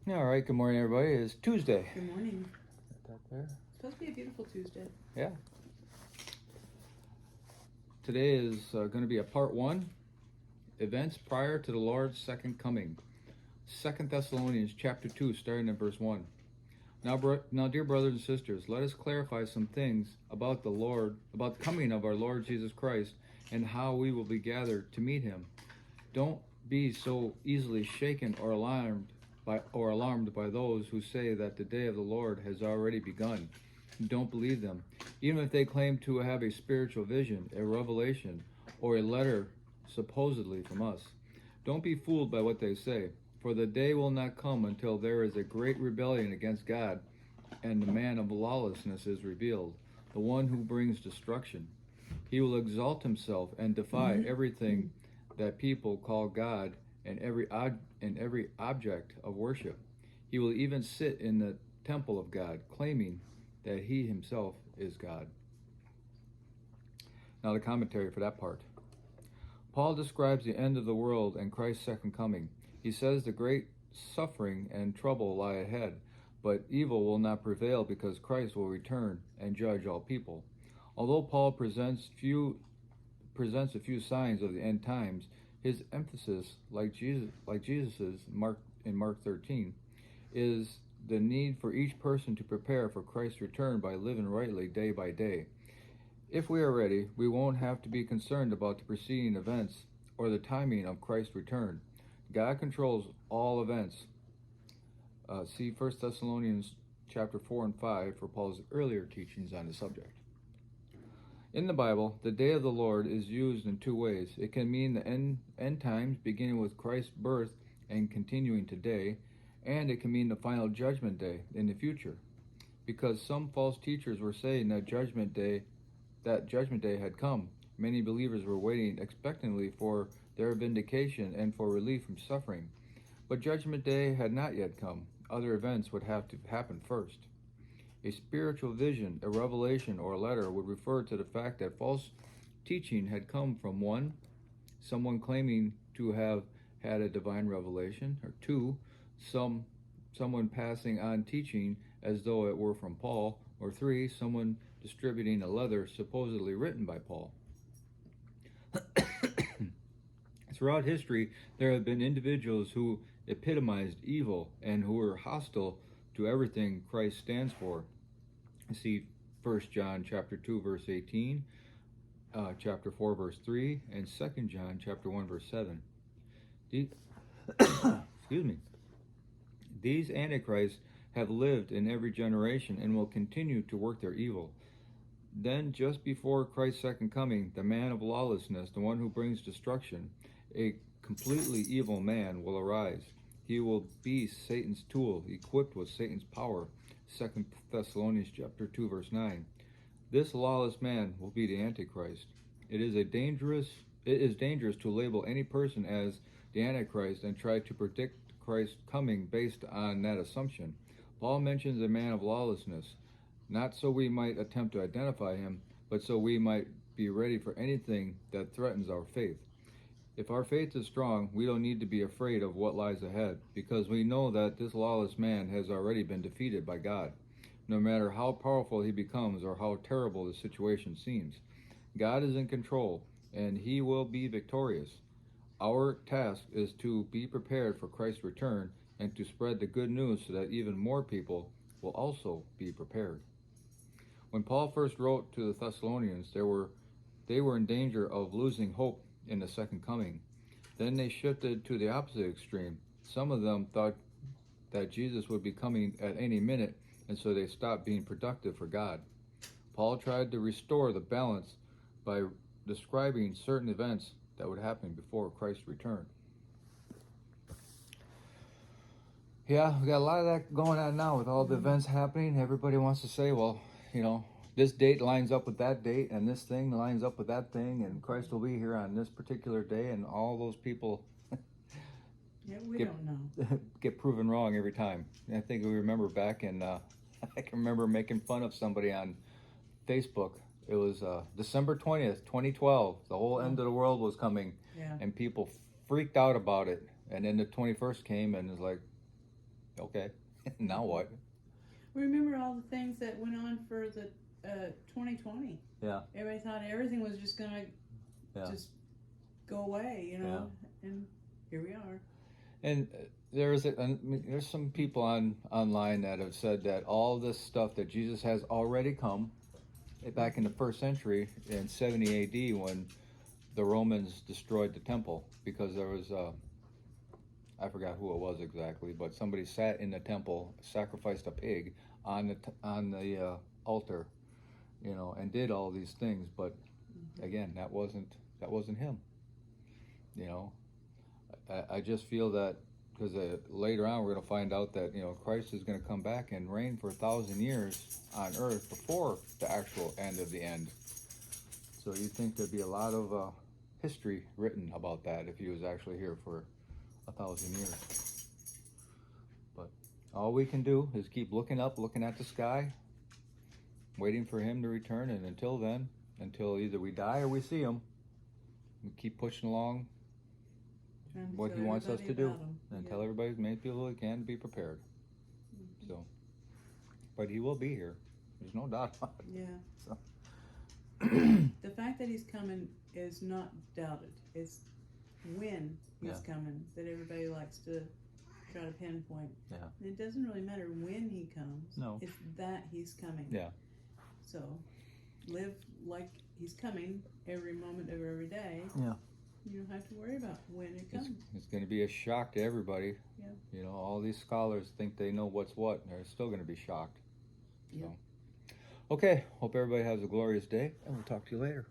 All right, good morning, everybody. It's Tuesday. Good morning. Got that there? It's supposed to be a beautiful Tuesday. Yeah. Today is going to be a part one, events prior to the Lord's second coming. 2 Thessalonians chapter 2, starting at verse 1. Now, dear brothers and sisters, let us clarify some things about about the coming of our Lord Jesus Christ, and how we will be gathered to meet him. Don't be so easily shaken or alarmed by those who say that the day of the Lord has already begun. Don't believe them, even if they claim to have a spiritual vision, a revelation, or a letter supposedly from us. Don't be fooled by what they say, for the day will not come until there is a great rebellion against God, and the man of lawlessness is revealed, the one who brings destruction. He will exalt himself and defy everything that people call God and every object of worship. He will even sit in the temple of God, claiming that he himself is God. Now the commentary for that part. Paul describes the end of the world and Christ's second coming. He says the great suffering and trouble lie ahead, but evil will not prevail because Christ will return and judge all people. Although Paul presents a few signs of the end times, his emphasis, like Jesus's in Mark 13, is the need for each person to prepare for Christ's return by living rightly day by day. If we are ready, we won't have to be concerned about the preceding events or the timing of Christ's return. God controls all events. See 1 Thessalonians chapter 4 and 5 for Paul's earlier teachings on the subject. In the Bible, the day of the Lord is used in two ways. It can mean the end times, beginning with Christ's birth and continuing today, and it can mean the final judgment day in the future. Because some false teachers were saying that judgment day had come, many believers were waiting expectantly for their vindication and for relief from suffering. But judgment day had not yet come. Other events would have to happen first. A spiritual vision, a revelation, or a letter would refer to the fact that false teaching had come from someone claiming to have had a divine revelation, or two, someone passing on teaching as though it were from Paul, or three, someone distributing a letter supposedly written by Paul. Throughout history, there have been individuals who epitomized evil and who were hostile to everything Christ stands for. See 1 John chapter 2 verse 18, chapter 4 verse 3, and 2 John chapter 1 verse 7. Excuse me. These antichrists have lived in every generation and will continue to work their evil. Then, just before Christ's second coming, the man of lawlessness, the one who brings destruction, a completely evil man, will arise. He will be Satan's tool, equipped with Satan's power. 2 Thessalonians chapter 2 verse 9. This lawless man will be the Antichrist. It is dangerous to label any person as the Antichrist and try to predict Christ's coming based on that assumption. Paul mentions a man of lawlessness, not so we might attempt to identify him, but so we might be ready for anything that threatens our faith. If our faith is strong, we don't need to be afraid of what lies ahead, because we know that this lawless man has already been defeated by God. No matter how powerful he becomes or how terrible the situation seems, God is in control, and he will be victorious. Our task is to be prepared for Christ's return and to spread the good news so that even more people will also be prepared. When Paul first wrote to the Thessalonians, they were in danger of losing hope in the second coming. Then they shifted to the opposite extreme. Some of them thought that Jesus would be coming at any minute, and so they stopped being productive for God. Paul tried to restore the balance by describing certain events that would happen before Christ's return. Yeah, we got a lot of that going on now with all the events happening. Everybody wants to say, well, this date lines up with that date, and this thing lines up with that thing, and Christ will be here on this particular day, and all those people don't know. get proven wrong every time. And I think we remember back in, I can remember making fun of somebody on Facebook. It was December 20th, 2012. The whole end of the world was coming, and people freaked out about it. And then the 21st came, and it's like, Okay. Now what? Remember all the things that went on for the 2020? Yeah. Everybody thought everything was just gonna just go away, you know, and here we are. And there's some people online that have said that all this stuff that Jesus has already come back in the first century in 70 AD when the Romans destroyed the temple because there was I forgot who it was exactly, but somebody sat in the temple, sacrificed a pig on the altar, you know, and did all these things. But again, that wasn't him. You know, I just feel that because later on we're going to find out that, you know, Christ is going to come back and reign for 1,000 years on earth before the actual end of the end. So you think there'd be a lot of history written about that if he was actually here for 1,000 years. But all we can do is keep looking up, looking at the sky, waiting for him to return. And until then, until either we die or we see him, we keep pushing along what he wants us to do and tell everybody as many people who can to be prepared. So, but he will be here. There's no doubt about it. Yeah. So. The fact that he's coming is not doubted. It's when he's coming that everybody likes to try to pinpoint. Yeah. It doesn't really matter when he comes. No. It's that he's coming. Yeah. So live like he's coming every moment of every day. Yeah. You don't have to worry about when it comes. It's going to be a shock to everybody. Yeah. You know, all these scholars think they know what's what, and they're still going to be shocked. Yeah. So. Okay, hope everybody has a glorious day, and we'll talk to you later.